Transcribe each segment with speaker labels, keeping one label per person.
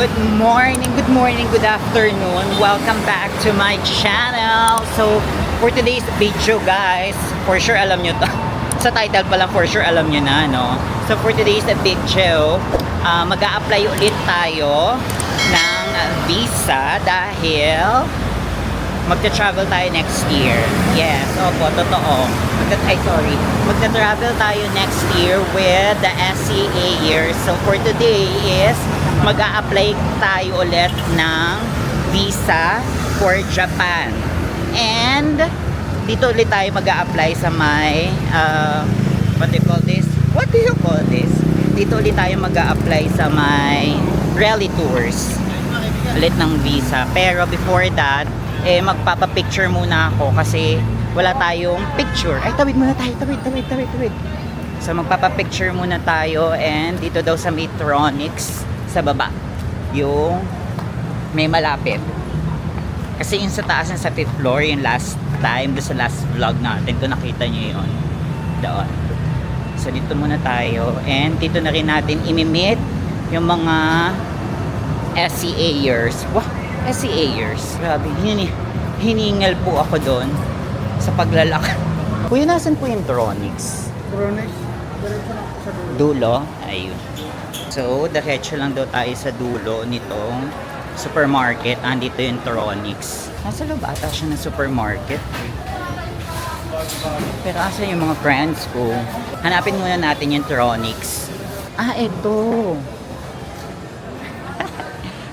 Speaker 1: good morning, good afternoon. Welcome back to my channel. So, for today's video guys, for sure alam nyo to. Sa title pa lang for sure alam nyo na, no? So, for today's video, mag-a-apply ulit tayo ng visa dahil magta-travel tayo next year. Yes, opo, totoo. Magta-travel tayo next year with the SCA year. So, for today is mag-a-apply tayo ulit ng visa for Japan. And dito ulit tayo mag-a-apply sa may what do you call this? Dito ulit tayo mag-a-apply sa may rally tours ulit ng visa. Pero before that, magpapapicture muna ako kasi wala tayong picture. Ay, tawid muna tayo. Tawid. So, magpapapicture muna tayo and dito daw sa Metronics sa baba yung may malapit kasi yung sa taas sa 5th floor yung last time doon sa last vlog natin kung nakita nyo yun doon. So dito muna tayo and dito na rin natin imimit yung mga SCAers. Wow, SCAers, grabe, hiningal po ako doon sa paglalak. Kuya, nasan po yung Tronics?
Speaker 2: Sa
Speaker 1: Dulo? Ayun. So, diretso lang daw tayo sa dulo nitong supermarket. Andito yung Tronics. Nasa loob ata siya ng supermarket. Pero asa yung mga friends ko? Hanapin muna natin yung Tronics. Ah, ito.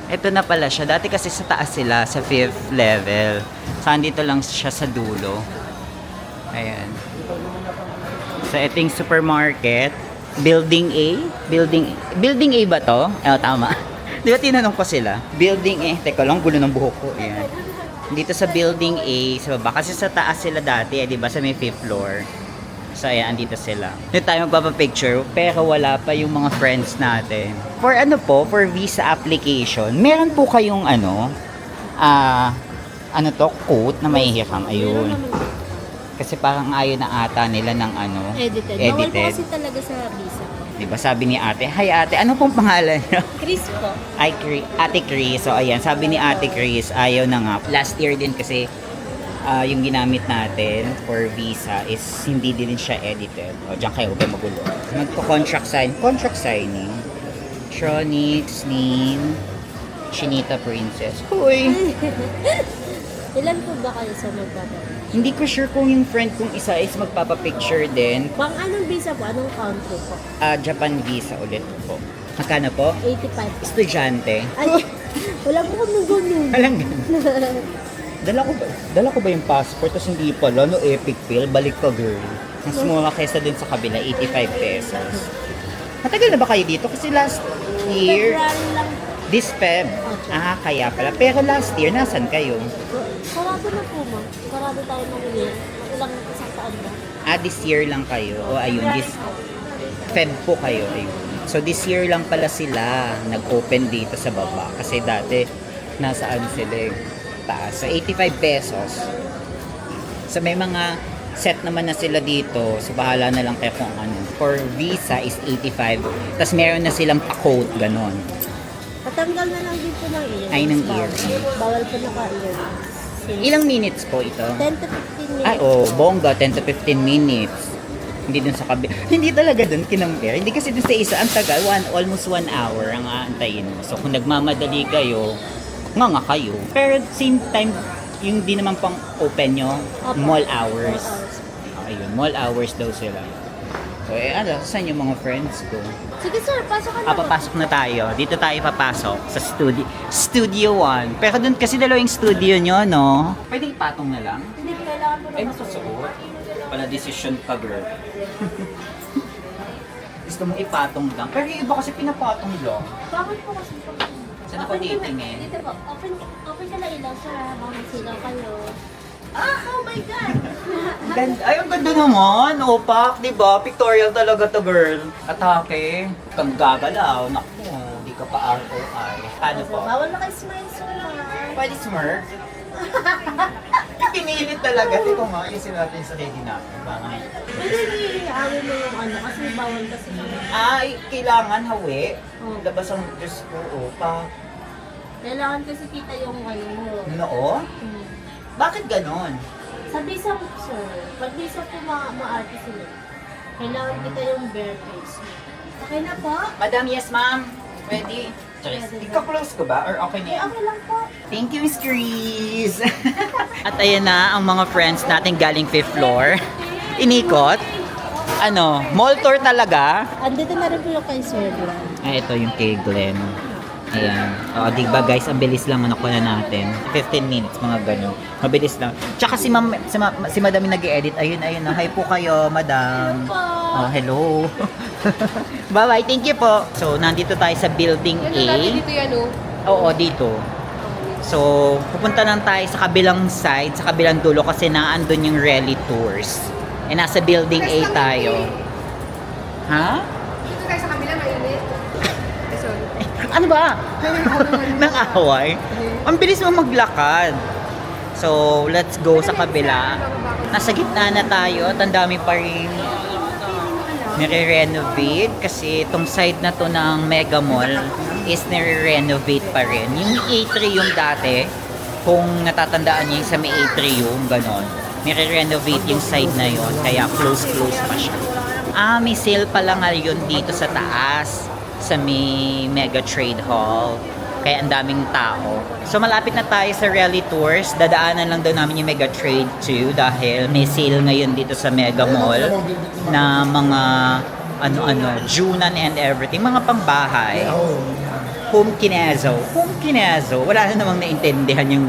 Speaker 1: Ito na pala siya. Dati kasi sa taas sila, sa 5th level. So, andito lang siya sa dulo. Ayan. So, ito yung supermarket. Building A? Building A ba to? Tama. Di ba tinanong ko sila? Building A. Teka lang, gulo ng buhok ko. Ayan. Dito sa Building A, sa baba. Kasi sa taas sila dati, di ba? Sa may 5th floor. So, ayan, andito sila. Dito tayo magpapapicture, pero wala pa yung mga friends natin. For ano po? For visa application, meron po kayong code na may hiram. Ayun. Kasi parang ayaw na ata nila ng
Speaker 3: Edited. Bawal po kasi talaga sa visa.
Speaker 1: Diba sabi ni ate, hi ate, ano pong pangalan niyo?
Speaker 3: Chris po.
Speaker 1: Ay, Ate Chris. So ayan, sabi ni Ate Chris, ayaw na nga. Last year din kasi yung ginamit natin for visa is hindi din siya edited. O, diyan kayo, huwag kayo magulo. Magpo-contract signing. Tronics, name, Chinita Princess. Hoy!
Speaker 3: Ilan po ba kayo sa magpapapicture?
Speaker 1: Hindi ko sure kung yung friend kong isa is magpapapicture din.
Speaker 3: Pang anong visa po? Anong country po?
Speaker 1: Japan visa ulit po. Magkano po?
Speaker 3: 85.
Speaker 1: Estudyante.
Speaker 3: Ay, wala po kami ganun.
Speaker 1: Alang ganun. Dala ko ba yung passport? Tapos hindi pala, no, epic fail. Balik ka, girl. Mas mura kaysa dun sa kabila, 85 pesos. Matagal na ba kayo dito? Kasi last year,
Speaker 3: February lang.
Speaker 1: this Feb. Kaya pala. Pero last year, nasan kayo?
Speaker 3: Sarado na po, ma'am. Sarado tayo ng year. Ilang isang taon na.
Speaker 1: This year lang kayo. O ayun, this Feb po kayo. Ayun. So this year lang pala sila nag-open dito sa baba. Kasi dati, nasaan sila taas. So 85 pesos. So may mga set naman na sila dito. So bahala na lang kayo kung ano. For visa is 85. Tapos meron na silang pa-code, ganon.
Speaker 3: Patanggal na lang dito ng earrings.
Speaker 1: Ay, ng
Speaker 3: Bawal.
Speaker 1: earrings.
Speaker 3: Bawal po naka-earrings.
Speaker 1: Ilang minutes po ito?
Speaker 3: 10 to 15 minutes.
Speaker 1: Ay, bongga, 10 to 15 minutes. Hindi dun sa kabila. Hindi talaga dun kinampere. Hindi kasi dun sa isa, ang tagal, almost 1 hour ang aantayin mo. So, kung nagmamadali kayo, nga kayo. Pero same time, yung di naman pang open nyo, mall hours. Ayun, mall hours daw sila. So, saan yung mga friends ko?
Speaker 3: Sige sir, pasok ka na.
Speaker 1: Papasok na tayo. Dito tayo papasok sa Studio 1. Pero dun kasi dalawang studio nyo, no? Pwede ipatong na lang?
Speaker 3: Hindi, kailangan po
Speaker 1: Ay, masusuot. Pala decision ka, girl. Gusto mong ipatong lang. Pero yung iba kasi pinapatong lang.
Speaker 3: Bakit po kasi po?
Speaker 1: Saan ako titingin?
Speaker 3: Dito po. Open ka na ilaw sir. Bakit silaw kayo? Oh my God!
Speaker 1: Ay, ang ganda naman. Opak, di ba? Pictorial talaga to, girl. Atake. Kang gagalaw. Naku, di ka pa ROI. Ano po?
Speaker 3: Bawal na kayo smile sir.
Speaker 1: Pwede smirk? Pinilit talaga. Ito nga, isin natin sa ready natin.
Speaker 3: Hindi, ayaw mo yung kasi bawal kasi.
Speaker 1: Ay, kailangan hawi.
Speaker 3: Oh.
Speaker 1: Labas ang Diyos ko, pa.
Speaker 3: Kailangan kasi kita yung ano mo.
Speaker 1: Noo?
Speaker 3: Hmm.
Speaker 1: Bakit ganon?
Speaker 3: Sa visa mo, sir, pag visa po ma-arte sila, kailangan kita yung bare face mo. Okay na po?
Speaker 1: Madam, yes ma'am. Ready? Ika-close ko ba? Or okay na yan?
Speaker 3: Okay lang po.
Speaker 1: Thank you, Miss Chris! At ayan na ang mga friends natin galing 5th floor. Inikot. Ano, mall tour talaga.
Speaker 3: Andito na rin po yung kay Sir Glenn.
Speaker 1: Ay, ito yung kay Glenn. Ayan. O, diba guys, ang bilis lang ano ko na natin. 15 minutes, mga ganun. Mabilis lang. Tsaka si madam yung nag-edit. Ayun, ayun. Oh. Hi po kayo, madam. Oh, hello. Bye-bye. Thank you po. So, nandito tayo sa building A.
Speaker 2: Dito yan, oh.
Speaker 1: Oo, dito. So, pupunta lang tayo sa kabilang side, sa kabilang dulo kasi naandun yung rally tours. Eh, nasa building A tayo. Ha?
Speaker 2: Dito tayo sa kabila, mainit. Sorry.
Speaker 1: Ano ba? Nang away? Ang bilis mo maglakad. So, let's go sa kabila. Nasa gitna na tayo at ang dami pa rin nire-renovate kasi itong side na to ng Mega Mall is nire-renovate pa rin. Yung atrium dati, kung natatandaan niyo yung sa may atrium, ganon, nire-renovate yung side na yon kaya close pa siya. May sale pala ngayon dito sa taas sa may Mega Trade Hall. Kaya ang daming tao. So malapit na tayo sa rally tours. Dadaanan lang daw namin yung Mega Trade 2 dahil may sale ngayon dito sa Mega Mall na mga ano-ano, Junan and everything. Mga pangbahay. Home Kinezo. Home Kinezo. Wala na namang naintindihan yung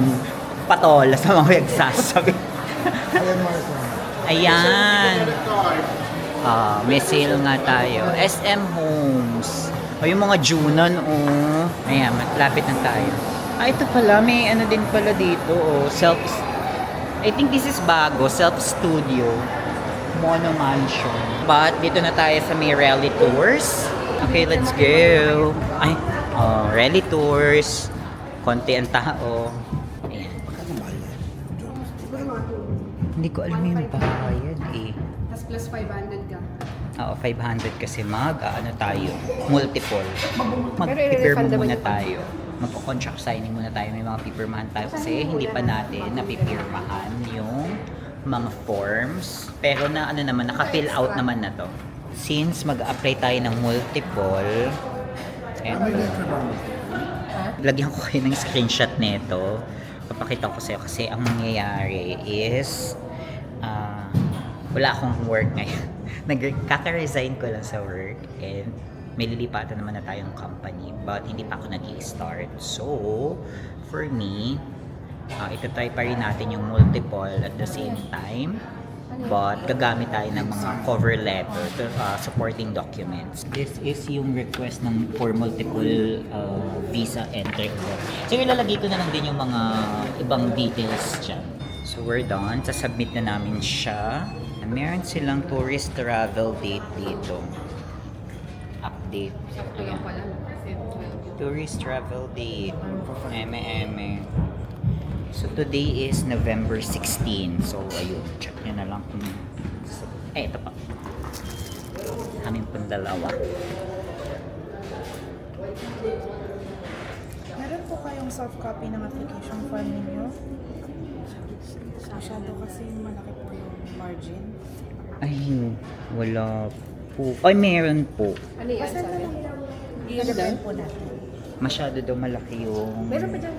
Speaker 1: patola sa mga nagsasabi. Ayan. May sale nga tayo. SM Homes. O yung mga Junan, oh. Ayan, malapit na tayo. Ito pala, may ano din pala dito, oh. I think this is bago, self-studio. Mono Mansion. But, dito na tayo sa may rally tours. Okay, let's go. Ay, rally tours. Konti ang tao. Ayan. Hindi ko alam yung bayad, eh.
Speaker 2: Tapos plus 500 ka.
Speaker 1: Oo, 500 kasi ano tayo, multiple.
Speaker 2: Pero
Speaker 1: Mag-prepare
Speaker 2: i-refund naman
Speaker 1: muna
Speaker 2: yung
Speaker 1: tayo. Magko-contract signing muna tayo. May mga pipirmahan tayo kasi hindi pa natin napipirmahan yung mga forms. Pero na ano naman, naka-fill out naman na to. Since mag-apply tayo ng multiple, eto. Lagyan ko kayo ng screenshot nito. Papakita ko sa'yo kasi ang mangyayari is wala akong work ngayon. Kaka-resign ko lang sa work and may lilipatan naman na tayong company but hindi pa ako nag-i-start. So, for me, ito-try pa rin natin yung multiple at the same time but gagamit tayo ng mga cover letter to, supporting documents. This is yung request ng for multiple visa entry. So, ilalagay ko na lang din yung mga ibang details dyan. So, we're done. Sasubmit na namin siya. Meron silang tourist travel date dito. Update. Ayan. Tourist travel date. Eme. So today is November 16. So ayun, check nyo na lang kung... ito pa. Aming pang dalawa.
Speaker 2: Meron po kayong soft copy ng application form ninyo? Masyado kasi malaki po yung margin.
Speaker 1: Ay, wala po. Ay, meron po.
Speaker 2: Ano yan? I-resign po natin.
Speaker 1: Masyado daw malaki yung...
Speaker 2: Meron pa dyan?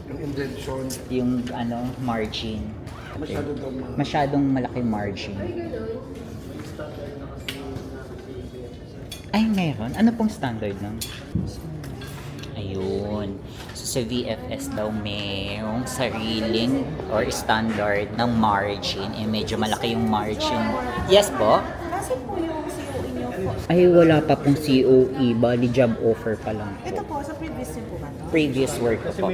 Speaker 4: Yung indention,
Speaker 1: Yung margin.
Speaker 4: masyado daw
Speaker 1: Masyadong malaki margin. Ay, meron? Ano pong standard ng? Ayun. So, sa VFS daw mayroong sariling or standard ng margin. Eh, medyo malaki yung margin. Yes po?
Speaker 2: Kasi po yung COE nyo po.
Speaker 1: Ay, wala pa pong COE. Bali, job offer pa lang
Speaker 2: Ito
Speaker 1: po.
Speaker 2: po, sa previous year po ba to?
Speaker 1: Previous work ko po.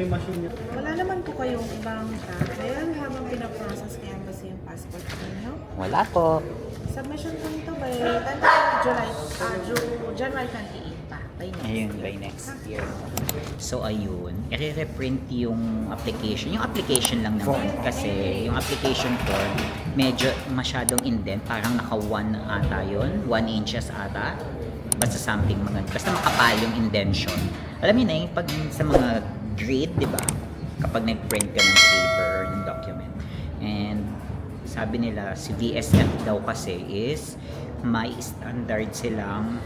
Speaker 2: Wala naman po kayong ibang travel habang pinaprocess kaya kasi yung passport ninyo.
Speaker 1: Wala po.
Speaker 2: Submission po nito by January 28 pa. By next
Speaker 1: Ayun,
Speaker 2: year.
Speaker 1: by next year. So, ayun. I-reprint yung application. Yung application lang naman. Kasi yung application form, medyo masyadong indent. Parang naka 1 ata yun. 1 inches ata. Basta something mga... Basta makapal yung indention. Alam niyo na yung pag sa mga great, di ba? Kapag nag-print ka ng paper or ng document. And sabi nila, si VSF daw kasi is may standard silang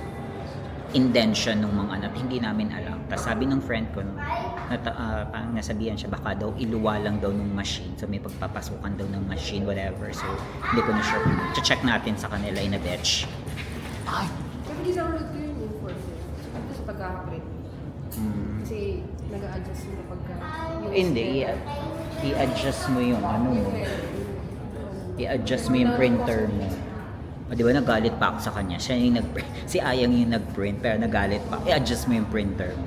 Speaker 1: indention ng mga anak. Hindi namin alam. Tapos sabi ng friend ko, parang nasabihan siya, baka daw iluwa lang daw ng machine. So may pagpapasukan daw ng machine, whatever. So hindi ko na sure. Check natin sa kanila in a batch. Ay!
Speaker 2: Pero di-download ko yun yung for sale. Ito sa pag-print. Kasi nag-a-adjust mo pagka
Speaker 1: Hindi, i-adjust mo yung ano mo. I-adjust mo yung printer mo. O, di ba nagalit pa ako sa kanya? Siya yung nag-print. Si Ayang yung nag-print, pero nagalit pa. I-adjust mo yung printer mo.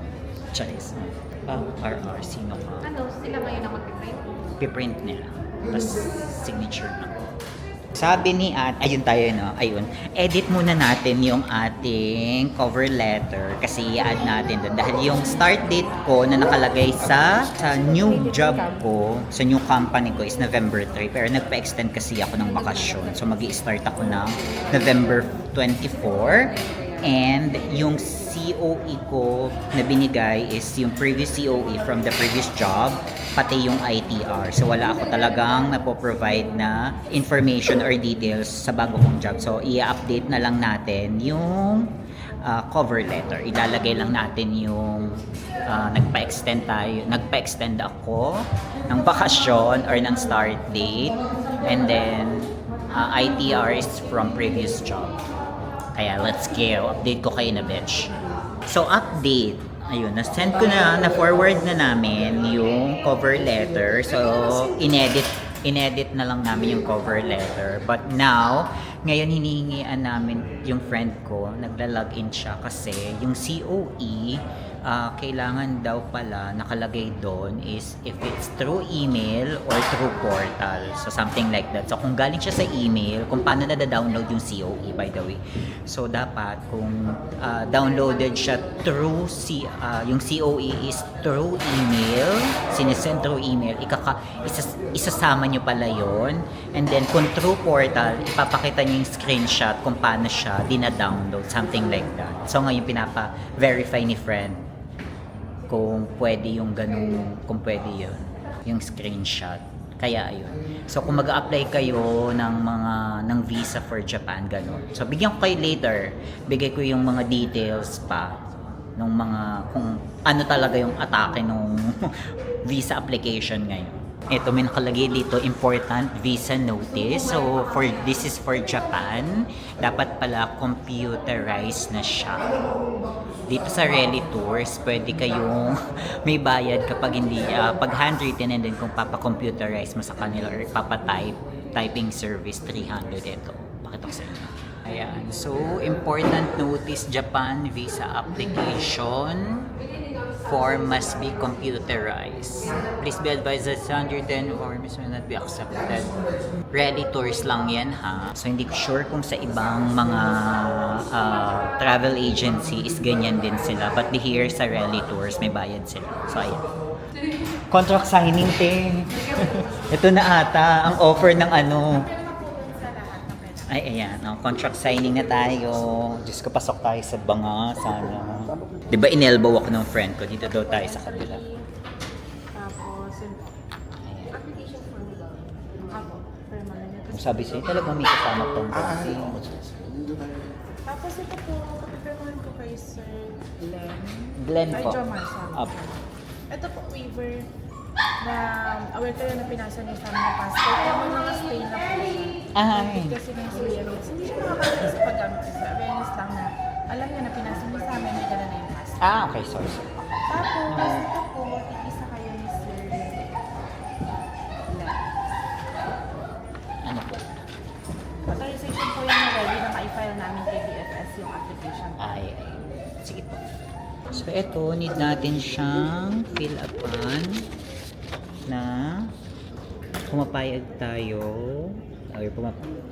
Speaker 1: Charis. RR, sino ka?
Speaker 2: Ano, sila ngayon ang mag-print?
Speaker 1: Piprint nila. Tapos signature na. Sabi ni ayun tayo no, ayun. Edit muna natin yung ating cover letter kasi i-add natin doon. Dahil yung start date ko na nakalagay sa new job ko, sa new company ko is November 3. Pero nagpa-extend kasi ako ng bakasyon. So mag-i-start ako ng November 24. And yung COE ko na binigay is yung previous COE from the previous job, pati yung ITR. So wala ako talagang napoprovide na information or details sa bago kong job. So i-update na lang natin yung cover letter. Ilalagay lang natin yung nagpa-extend ako ng bakasyon or ng start date. And then ITR is from previous job. Kaya let's go. Update ko kayo na batch. So update. Ayun, na-send ko na-forward na namin yung cover letter. So inedit na lang namin yung cover letter. But now, ngayon hinihingian namin yung friend ko, nagla-login siya kasi yung COE, kailangan daw pala nakalagay doon is if it's through email or through portal. So something like that. So kung galing siya sa email, kung paano na-download yung COE by the way. So dapat kung downloaded siya through yung COE is through email, sinesend through email, isasama nyo pala yon. And then kung through portal, ipapakita nyo yung screenshot kung paano siya dina-download, something like that. So ngayon pinapa-verify ni friend kung pwede yung ganun, kung pwede yun, yung screenshot. Kaya ayun. So kung mag-a-apply kayo ng visa for Japan, ganun. So bigyan ko kayo later, bigay ko yung mga details pa nung kung ano talaga yung atake nung visa application ngayon. Ito may nakalagay dito, important visa notice. So this is for Japan. Dapat pala computerized na siya. Dito sa Rally Tours, pwede kayong may bayad kapag hindi, pag handwritten, and then kung papa-computerize mo sa kanila or typing service, 300 ito. Pakita ko sa inyo. Ayan. So, important notice, Japan visa application form must be computerized. Please be advised that handwritten forms will not be accepted. Rally Tours lang yan ha. So hindi ko sure kung sa ibang mga travel agency is ganyan din sila. But here sa Rally Tours may bayad sila. So ayan. Contract signing te. Ito na ata ang offer ng ano. Ay, ayan. Contract signing na tayo. Diyos ko, pasok tayo sa banga. Sana. Diba, inelbow ako ng friend ko. Dito daw tayo sa kabila.
Speaker 2: Tapos, yun po. Application form daw. Ako, permanent.
Speaker 1: Kung sabi sa'yo, talagang may kasama pang kasi.
Speaker 2: Tapos ito po, kapipirmahan ko kay Sir
Speaker 1: Glenn
Speaker 2: Ay,
Speaker 1: po.
Speaker 2: Jomar, sorry.
Speaker 1: Up.
Speaker 2: Ito po, waiver na aware kayo na pinasa niyo sa aming passport. Kaya mga stay na po siya.
Speaker 1: Ay.
Speaker 2: Kasi ng clearance. Hindi siya makakalimutan sa paggamit kasi awareness lang na alam niya na pinasa niyo sa amin, may dala na yung passport.
Speaker 1: Okay, sorry.
Speaker 2: Tapos, ito po, tikisa kayo ni Sir Len.
Speaker 1: Ano po?
Speaker 2: Authorization po yung ready na ma-file namin kay BFS yung application.
Speaker 1: Ay. Sige po. So, ito, need natin siyang fill upan na pumapayag tayo or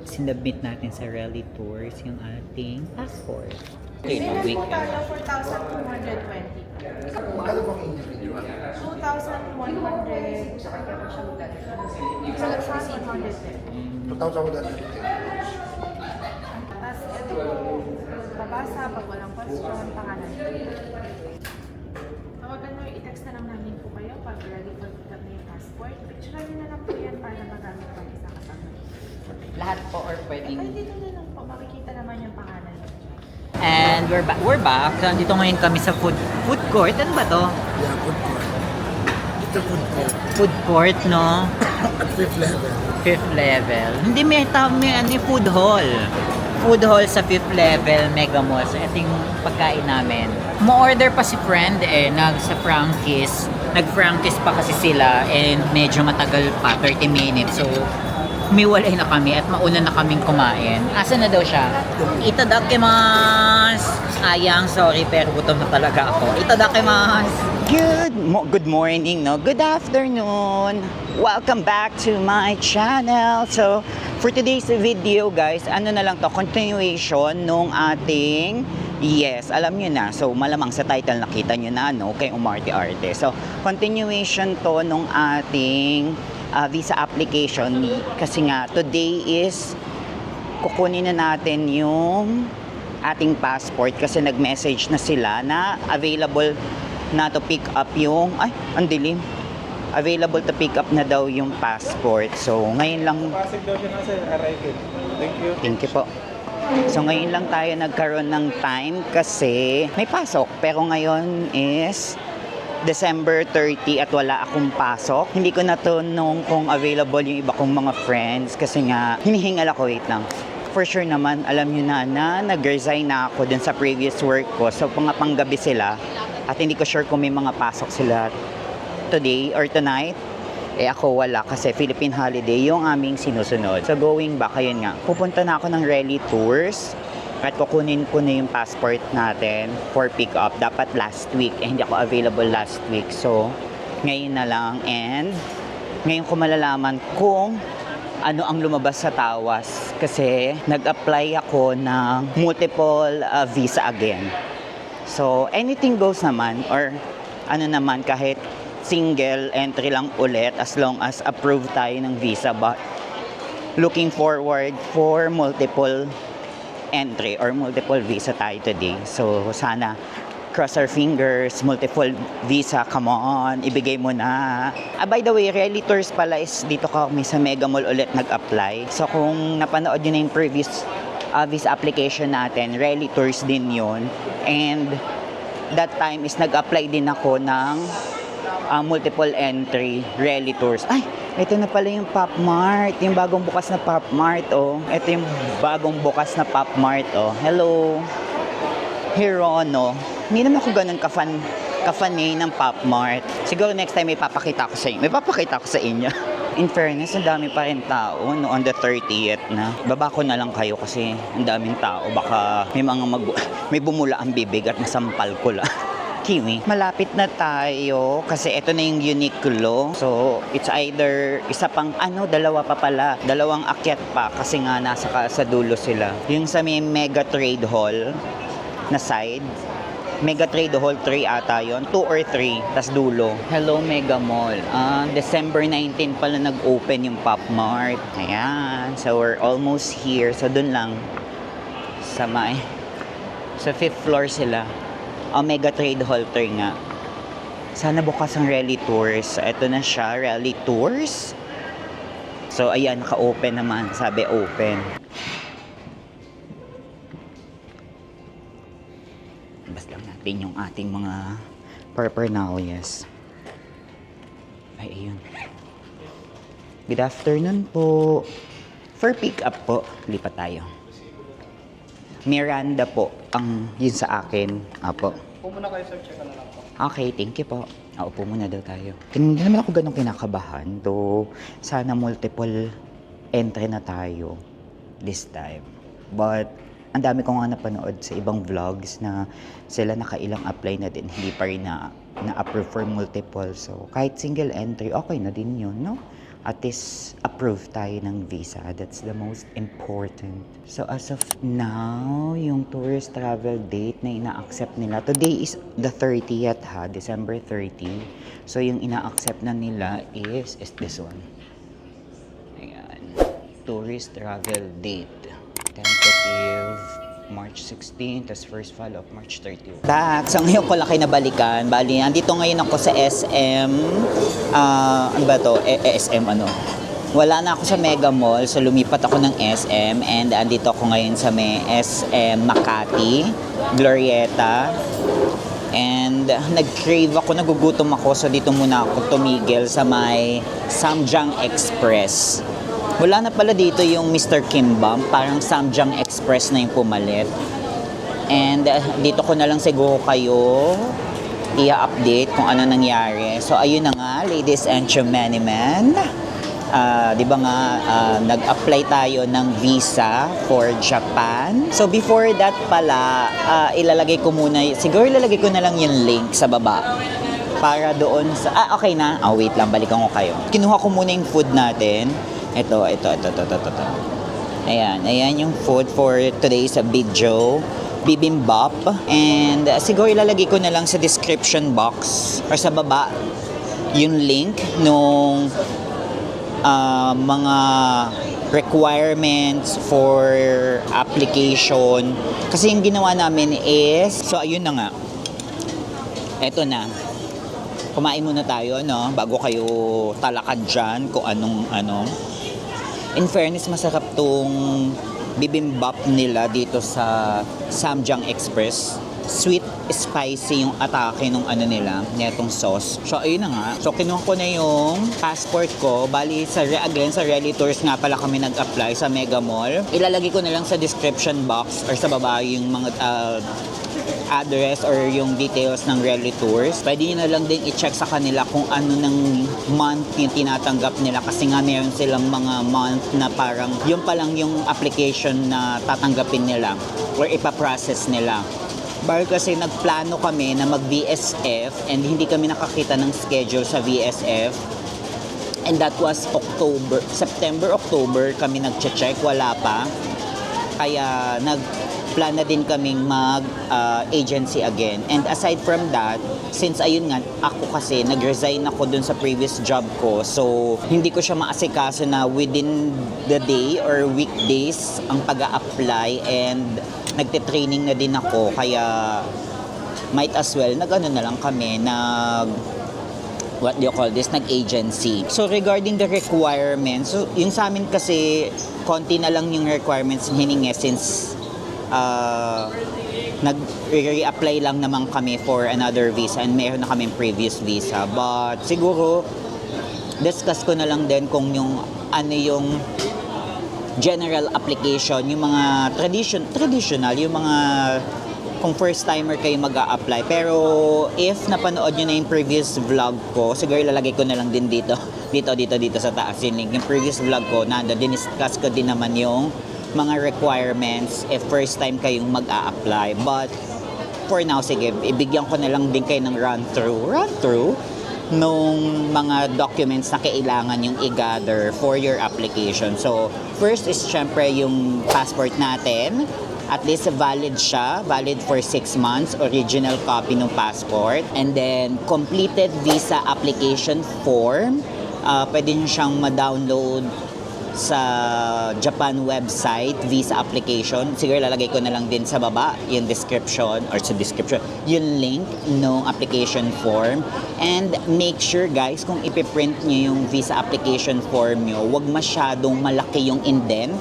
Speaker 1: sinubmit natin sa Rally Tours yung ating passport. Okay,
Speaker 2: Minus
Speaker 1: wait
Speaker 2: po
Speaker 1: ka.
Speaker 2: tayo 4,220.
Speaker 4: Magkano bang individual?
Speaker 2: 2,100. So, 1,110.
Speaker 4: 2,150.
Speaker 2: Tapos, ito po, babasa pag walang question, pangalan. Tawagan mo, i-text na lang namin po kayo pag ready for pick up na yung passport. Picture nyo na lang po yan para magamit pag isa kasama.
Speaker 1: Lahat po or pwedeng...
Speaker 2: Ay, dito na lang po. Makikita naman yung pangalan.
Speaker 1: And we're back. Dito ngayon kami sa food court. Ano ba to?
Speaker 5: Yeah, food court. It's a food court.
Speaker 1: Food court, no?
Speaker 5: At 5th level.
Speaker 1: 5th level. Hindi, may food hall. Food hall sa 5th level, Mega Mall. So, ito yung pagkain namin. Mo-order pa si friend sa Frankie's. Nag-Frankie's pa kasi sila and medyo matagal pa, 30 minutes. So, umiwalay na kami at mauna na kaming kumain. Asa na daw siya? Itadakimasu! Sayang, sorry, pero gutom na talaga ako. Itadakimasu! Good morning, no? Good afternoon! Welcome back to my channel. So, for today's video, guys, ano na lang to, continuation nung ating, yes, alam nyo na. So, malamang sa title nakita nyo na, no? Kay Umarte-Arte. So, continuation to nung ating visa application kasi nga today is kukunin na natin yung ating passport kasi nag-message na sila na available na to pick up yung ang dilim, available to pick up na daw yung passport. So ngayon lang
Speaker 5: Pasig daw siya na sa arrival. Thank you.
Speaker 1: po. So ngayon lang tayo nagkaroon ng time kasi may pasok pero ngayon is December 30 at wala akong pasok. Hindi ko natanong kung available yung iba kong mga friends kasi nga hinihingal ako, wait lang. For sure naman, alam nyo na nag-resign na ako dun sa previous work ko. So panggabi sila at hindi ko sure kung may mga pasok sila today or tonight. Ako wala kasi Philippine holiday yung aming sinusunod. So going back, ayun nga, pupunta na ako ng Rally Tours at kukunin ko na yung passport natin for pick up. Dapat last week, hindi ako available last week. So, ngayon na lang and ngayon ko malalaman kung ano ang lumabas sa tawas kasi nag-apply ako ng multiple visa again. So, anything goes naman or ano naman kahit single entry lang ulit as long as approved tayo ng visa, but looking forward for multiple entry or multiple visa tayo today. So sana cross our fingers, multiple visa, come on, ibigay mo na. By the way, Rally Tours pala is dito kami sa Mega Mall ulit nag-apply. So kung napanood nyo na yung previous visa application natin, Rally Tours din yun. And that time is nag-apply din ako ng multiple entry Rally Tours. Ay, ito na pala yung Pop Mart, yung bagong bukas na Pop Mart, oh. Ito yung bagong bukas na Pop Mart, oh. Hello. Hirono. Hindi naman ako ganun kafan ng Pop Mart. Siguro next time may papakita ko sa inyo. May papakita ko sa inyo. In fairness, ang dami pa rin tao no, on the 30th na. Baba ko na lang kayo kasi ang daming tao. Baka may bumula ang bibig at masampal ko lang. Kiwi. Malapit na tayo kasi ito na yung Uniqlo. So, it's either isa pang dalawa pa pala. Dalawang akyat pa kasi nga sa dulo sila. Yung sa may Mega Trade Hall na side. Mega Trade Hall 3 ata yun. 2 or 3. Tas dulo. Hello Mega Mall. December 19 pala nag-open yung Pop Mart. Ayan. So, we're almost here. So, dun lang. Sa 5th floor sila. Mega Trade Hall 3 nga. Sana bukas ang Rally Tours. Ito na siya, Rally Tours. So, ayan, naka-open naman. Sabi, open. Basta lang natin yung ating mga paraphernalia. Ay, ayun. Good afternoon po. For pick up po, lipat tayo. Miranda po ang yun sa akin. Apo.
Speaker 5: Upo muna kayo, sir. Check na lang po.
Speaker 1: Okay, thank you po. Upo muna daw tayo. Hindi naman ako ganun kinakabahan. Though, sana multiple entry na tayo this time. But, ang dami ko nga napanood sa ibang vlogs na sila nakailang apply na din. Hindi pa rin na-approve for multiple. So, kahit single entry, okay na din yun, no? At least approved tayo ng visa. That's the most important. So as of now, yung tourist travel date na ina-accept nila, today is the 30th December 30. So yung ina-accept na nila is this one. Ayan. Tourist travel date. Tentative March 16, tas first fall of March 31. Back! So ngayon ko lang kayo nabalikan. Bali, andito ngayon ako sa SM. Ano ba to? SM ano? Wala na ako sa Mega Mall, so lumipat ako ng SM and andito ako ngayon sa may SM Makati, Glorieta. And nag-crave ako, nagugutom ako, so dito muna ako tumigil sa may Samjang Express. Wala na pala dito yung Mr. Kimbam, parang Samjang Express na yung pumalit. And dito ko na lang siguro kayo i-update kung ano nangyari. So ayun na nga, ladies and gentlemen. Di ba nga, nag-apply tayo ng visa for Japan. So before that pala, ilalagay ko muna, siguro ilalagay ko na lang yung link sa baba. Para doon sa, okay na. Wait lang, balikan ko kayo. Kinuha ko muna yung food natin. Ito. Ayan yung food for today's video. Bibimbap. And siguro ilalagay ko na lang sa description box or sa baba yung link nung mga requirements for application. Kasi yung ginawa namin is, so ayun na nga. Eto na. Kumain muna tayo, no? Bago kayo talakad dyan kung anong ano. In fairness, masarap tong bibimbap nila dito sa Samjang Express. Sweet, spicy yung atake nung ano nila, netong sauce. So, ayun na nga. So, kinuha ko na yung passport ko. Bali, again, sa Rally Tours nga pala kami nag-apply sa Mega Mall. Ilalagay ko na lang sa description box or sa baba yung mga address or yung details ng Rally Tours. Pwede nyo na lang din i-check sa kanila kung ano ng month yung tinatanggap nila kasi nga meron silang mga month na parang yun pa lang yung application na tatanggapin nila or ipaprocess nila. Bali kasi nagplano kami na mag-VSF and hindi kami nakakita ng schedule sa VSF. And that was September-October kami nag-check, wala pa. Kaya nagplan na din kaming mag-agency again. And aside from that, since ayun nga, ako kasi nag-resign ako dun sa previous job ko. So, hindi ko siya maasikaso na within the day or weekdays ang pag-a-apply and nagte-training na din ako. Kaya, might as well, nag-ano na lang kami, what do you call this, nag-agency. So regarding the requirements, so yung sa amin kasi konti na lang yung requirements hiningi since nag-re-apply lang naman kami for another visa and meron na kami previous visa. But siguro discuss ko na lang din kung yung ano yung general application, yung mga traditional, yung mga kung first timer kayo mag-a-apply. Pero if napanood nyo na yung previous vlog ko, siguro ilalagay ko na lang din dito sa taas yung link. Yung previous vlog ko, diniscuss ko din naman yung mga requirements if first time kayong mag-a-apply. But for now, sige, ibigyan ko na lang din kayo ng run-through nung mga documents na kailangan yung i-gather for your application. So, first is syempre yung passport natin. At least valid siya, valid for 6 months, original copy ng passport. And then, completed visa application form. Pwede nyo siyang ma-download sa Japan website, visa application. Siguro lalagay ko na lang din sa baba yung description, yung link ng application form. And make sure guys, kung ipiprint nyo yung visa application form nyo, wag masyadong malaki yung indent.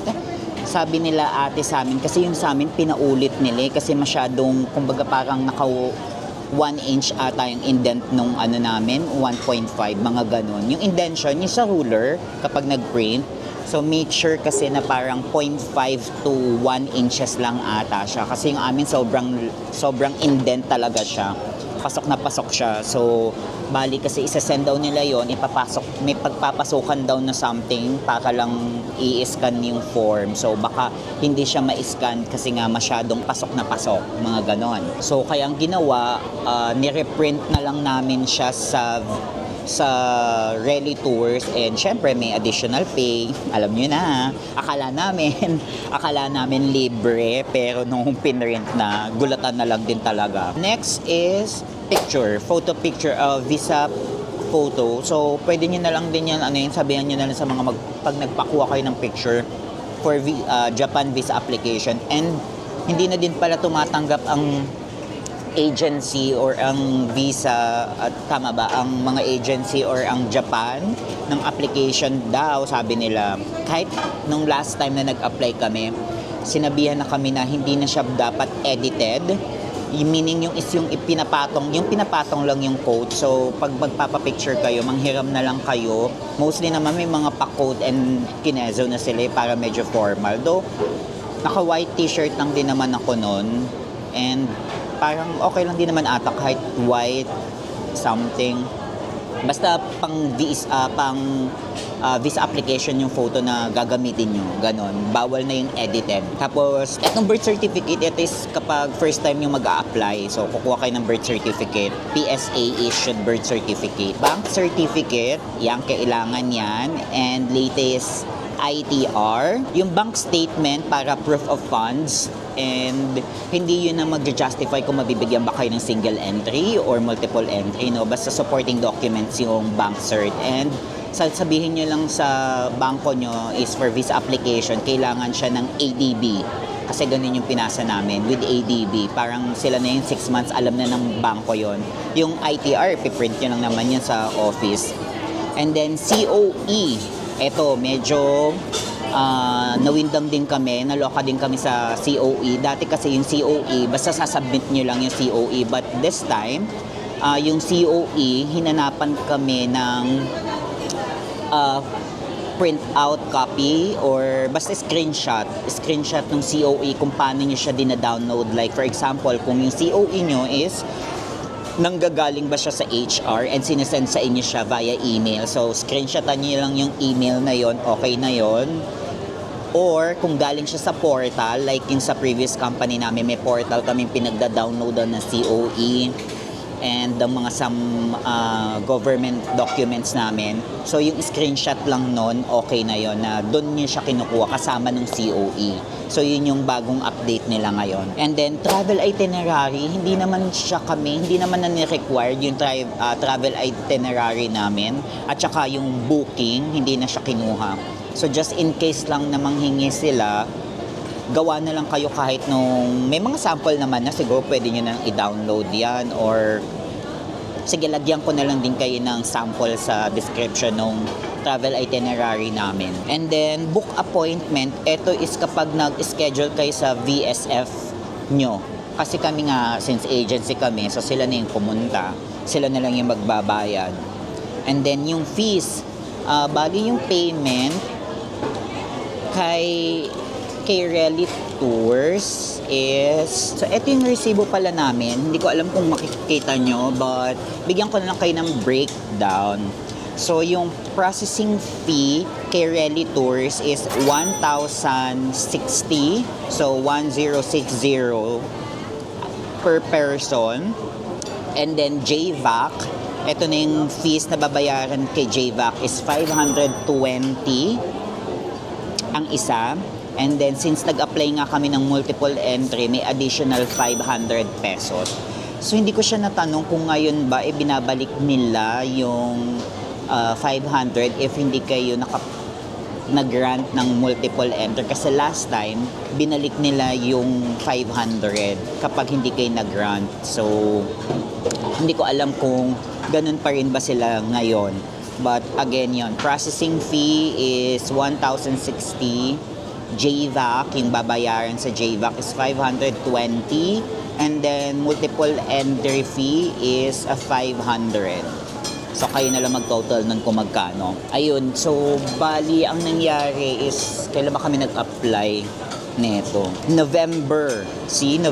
Speaker 1: Sabi nila ate sa amin, kasi yung sa amin pinaulit nila kasi masyadong, kumbaga parang naka 1 inch ata yung indent nung ano namin, 1.5, mga ganun. Yung indention, yung sa ruler, kapag nag-print, so make sure kasi na parang 0.5 to 1 inches lang ata siya. Kasi yung amin sobrang indent talaga siya. Pasok na pasok siya. So, bali kasi isa-send daw nila yon, ipapasok, may pagpapasukan daw na something para lang i-scan yung form. So, baka hindi siya ma-scan kasi nga masyadong pasok na pasok, mga ganon. So, kaya ang ginawa, nireprint na lang namin siya sa Rally Tours and syempre may additional pay. Alam nyo na, akala namin libre pero nung pinrint na, gulatan na lang din talaga. Next is photo picture, visa photo. So pwede nyo na lang din yan, sabihan nyo na lang sa mga pag nagpakuha kayo ng picture for Japan visa application. And hindi na din pala tumatanggap ang agency or ang visa at tama ba ang mga agency or ang Japan ng application daw, sabi nila. Kahit nung last time na nag-apply kami, sinabihan na kami na hindi na siya dapat edited. Meaning yung pinapatong lang yung quote. So pag magpapapicture kayo, manghiram na lang kayo. Mostly naman may mga pa-quote and kinezo na sila para medyo formal. Though naka white t-shirt lang din naman ako noon. And parang okay lang din naman ata kahit white something. Basta pang visa application yung photo na gagamitin nyo. Ganon. Bawal na yung edited. Tapos, etong birth certificate, it is kapag first time yung mag-a-apply. So, kukuha kayo ng birth certificate. PSA issued birth certificate. Bank certificate, yan, kailangan yan. And latest ITR. Yung bank statement para proof of funds. And hindi yun na mag-justify kung mabibigyan ba kayo ng single entry or multiple entry, no? Basta supporting documents yung bank cert. And sabihin nyo lang sa bangko nyo is for visa application, kailangan siya ng ADB. Kasi ganun yung pinasa namin with ADB. Parang sila na yung 6 months, alam na ng bangko yon. Yung ITR, piprint nyo lang naman yan sa office. And then COE. Eto, medyo nawindang din kami, naloka din kami sa COE. Dati kasi yung COE, basta sasubmit nyo lang yung COE. But this time, yung COE, hinanapan kami ng print out copy or basta screenshot ng COE kung paano nyo siya dina-download. Like for example, kung yung COE nyo is nanggagaling ba siya sa HR and sinesend sa inyo siya via email. So, screenshotan niyo lang yung email na yon, okay na yon. Or, kung galing siya sa portal, like yung sa previous company namin, may portal kami pinagda-downloadan ng COE and ang mga government documents namin. So, yung screenshot lang nun, okay na yon na doon niyo siya kinukuha kasama ng COE. So, yun yung bagong update nila ngayon. And then, travel itinerary, hindi naman na ni-required yung travel itinerary namin. At saka yung booking, hindi na siya kinuha. So, just in case lang na manghingi sila, gawa na lang kayo kahit nung may mga sample naman na siguro pwede nyo nang i-download yan or sige, lagyan ko na lang din kayo ng sample sa description ng travel itinerary namin. And then, book appointment, ito is kapag nag-schedule kayo sa VSF nyo. Kasi kami nga, since agency kami, so sila na yung pumunta. Sila na lang yung magbabayad. And then, yung fees, bali yung payment kay Rally Tours is, so ito yung resibo pala namin, hindi ko alam kung makikita nyo, but bigyan ko na lang kayo ng breakdown. So yung processing fee kay Rally Tours is 1,060, so 1,060 per person. And then JVAC, ito na yung fees na babayaran kay JVAC is 520 ang isa. And then, since nag-apply nga kami ng multiple entry, may additional 500 pesos. So, hindi ko siya natanong kung ngayon ba, binabalik nila yung 500 if hindi kayo nag-grant ng multiple entry. Kasi last time, binalik nila yung 500 kapag hindi kayo nag-grant. So, hindi ko alam kung ganun pa rin ba sila ngayon. But, again, yun, processing fee is 1,060. JVAC, yung babayaran sa JVAC is 520, and then multiple entry fee is 500. So kayo na lang mag-total nun kung magkano. Ayun, so bali ang nangyari is kailan ba kami nag-apply neto? November 16.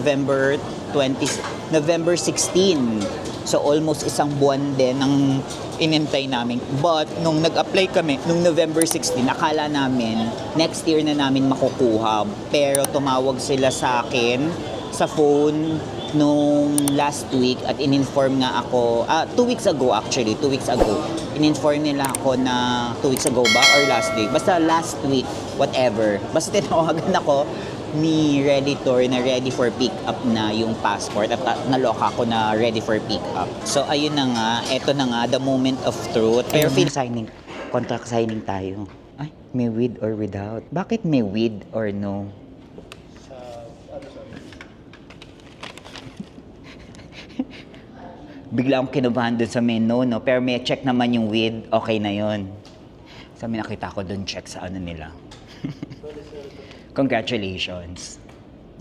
Speaker 1: So almost isang buwan din ang inintay namin. But nung nag-apply kami, nung November 16, akala namin next year na namin makukuha. Pero tumawag sila sa akin sa phone nung last week at in-inform nga ako, 2 weeks ago. In-inform nila ako na 2 weeks ago ba or last week. Basta last week, whatever. Basta tinawagan ako ni Ready Tour na ready for pick up na yung passport at naloka ako na ready for pick up. So ayun na nga, eto na nga, the moment of truth. Pero contract signing tayo. Ay, may with or without. Bakit may with or no? Bigla akong kinabahan dun sa menu, no? Pero may check naman yung with, okay na yon. So may nakita ko dun check sa ano nila. Congratulations.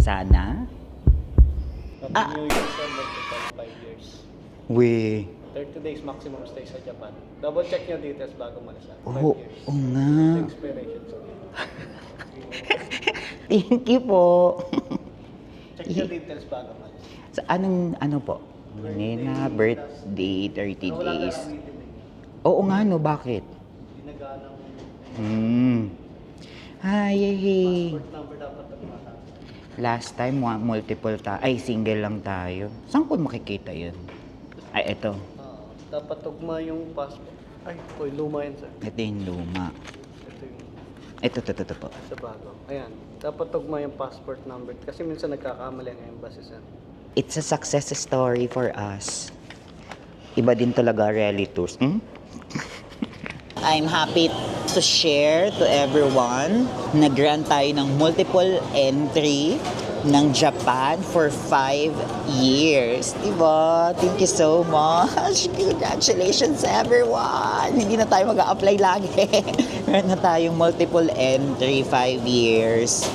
Speaker 1: Sana.
Speaker 5: Happy New Year, sir. Magpapal 5 years.
Speaker 1: We.
Speaker 5: 30 days maximum stay sa Japan. Double check yung details bago malis. 5
Speaker 1: Oo,
Speaker 5: years.
Speaker 1: oo nga.
Speaker 5: Expiration, sir.
Speaker 1: Thank you po.
Speaker 5: Check yung details bago malis.
Speaker 1: Sa ano po? Manila, birthday, 30
Speaker 5: Wala na
Speaker 1: days.
Speaker 5: lang meeting din.
Speaker 1: Oo nga, no? Bakit?
Speaker 5: Hindi nag-aanang
Speaker 1: Hi,
Speaker 5: passport number dapat tumata.
Speaker 1: Last time, multiple single lang tayo. Saan ko makikita yun? Ay, eto.
Speaker 5: Dapat tugma yung passport. Ay, luma yan, sir.
Speaker 1: Ito yung luma.
Speaker 5: Ito yung
Speaker 1: Ito po.
Speaker 5: sa bago. Ayan. Dapat tugma yung passport number. Kasi minsan nagkakamali ang embassy, sir.
Speaker 1: It's a success story for us. Iba din talaga relatives. I'm happy to share to everyone na grant tayo ng multiple entry ng Japan for 5 years. Diba? Thank you so much. Congratulations everyone. Hindi na tayo mag-a-apply lagi. Meron na tayong multiple entry 5 years.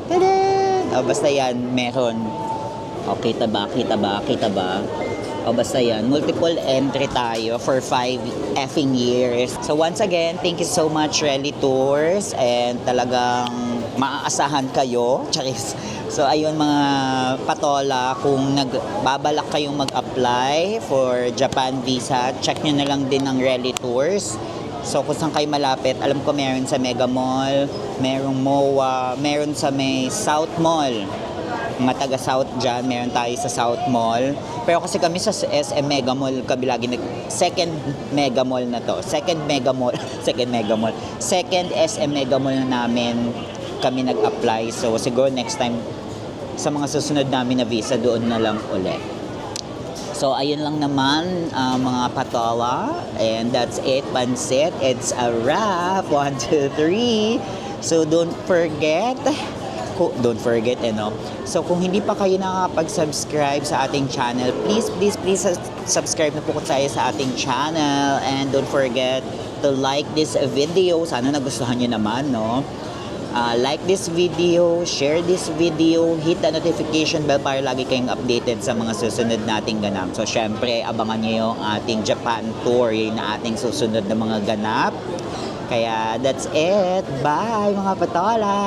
Speaker 1: Tada! Basta yan, meron. Okay, kita ba? Basta yan, multiple entry tayo for 5 effing years. So once again, thank you so much, Rally Tours. And talagang maaasahan kayo. Charis. So ayun mga patola, kung nagbabalak kayong mag-apply for Japan visa, check nyo na lang din ang Rally Tours. So kung saan kayo malapit, alam ko meron sa Mega Mall, merong MOA, meron sa may South Mall. Mga taga-South dyan, meron tayo sa South Mall. Pero kasi kami sa SM Mega Mall, kami lagi second Mega Mall na to. Second SM Mega Mall na namin kami nag-apply. So siguro next time, sa mga susunod namin na visa, doon na lang ulit. So ayun lang naman mga patawa. And that's it, Pansit. It's a wrap. 1, 2, 3. So don't forget, So kung hindi pa kayo nakapag-subscribe sa ating channel, please subscribe na po tayo sa ating channel. And don't forget to like this video. Sana nagustuhan nyo naman, no? Like this video, share this video, hit the notification bell para lagi kayong updated sa mga susunod nating ganap. So syempre, abangan nyo yung ating Japan tour, yung na ating susunod na mga ganap. Kaya that's it. Bye mga patola!